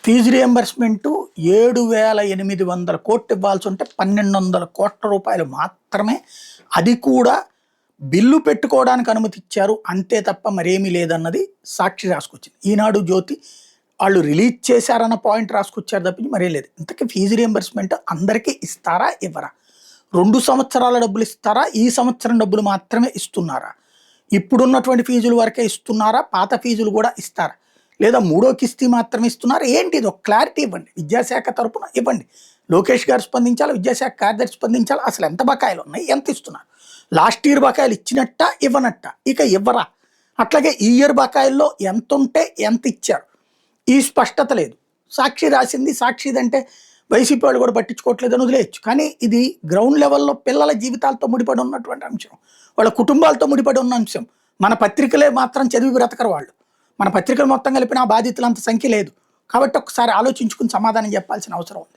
Fee reimbursement 7,800 కోట్లు ఇవ్వాల్సి ఉంటే 1,200 కోట్ల రూపాయలు మాత్రమే. అది కూడా బిల్లు పెట్టుకోవడానికి అనుమతి ఇచ్చారు అంతే తప్ప మరేమీ లేదన్నది సాక్షి రాసుకొచ్చింది. ఈనాడు జ్యోతి వాళ్ళు రిలీజ్ చేశారన్న పాయింట్ రాసుకొచ్చారు తప్పించి మరే లేదు. ఇంతకీ ఫీజు రియంబర్స్మెంట్ అందరికీ ఇస్తారా ఇవ్వరా? 2 సంవత్సరాల డబ్బులు ఇస్తారా? ఈ సంవత్సరం డబ్బులు మాత్రమే ఇస్తున్నారా? ఇప్పుడున్నటువంటి ఫీజుల వరకే ఇస్తున్నారా? పాత ఫీజులు కూడా ఇస్తారా? లేదా మూడో కిస్తీ మాత్రమే ఇస్తున్నారు? ఏంటి ఇది ఒక క్లారిటీ ఇవ్వండి. విద్యాశాఖ తరపున ఇవ్వండి. లోకేష్ గారు స్పందించాలి, విద్యాశాఖ కార్యదర్శి స్పందించాలి. అసలు ఎంత బకాయిలు ఉన్నాయి, ఎంత ఇస్తున్నారు? లాస్ట్ ఇయర్ బకాయిలు ఇచ్చినట్ట ఇవ్వనట్ట, ఇక ఇవ్వరా? అట్లాగే ఈ ఇయర్ బకాయిల్లో ఎంత ఉంటే ఎంత ఇచ్చారు, ఈ స్పష్టత లేదు. సాక్షి రాసింది సాక్షిదంటే వైసీపీ వాళ్ళు కూడా పట్టించుకోవట్లేదని వదిలేయచ్చు. కానీ ఇది గ్రౌండ్ లెవెల్లో పిల్లల జీవితాలతో ముడిపడి ఉన్నటువంటి అంశం, వాళ్ళ కుటుంబాలతో ముడిపడి ఉన్న అంశం. మన పత్రికలే మాత్రం చదివి బ్రతకరు వాళ్ళు. మన పత్రికలు మొత్తం కలిపిన బాధితులంత సంఖ్య లేదు. కాబట్టి ఒకసారి ఆలోచించుకుని సమాధానం చెప్పాల్సిన అవసరం ఉంది.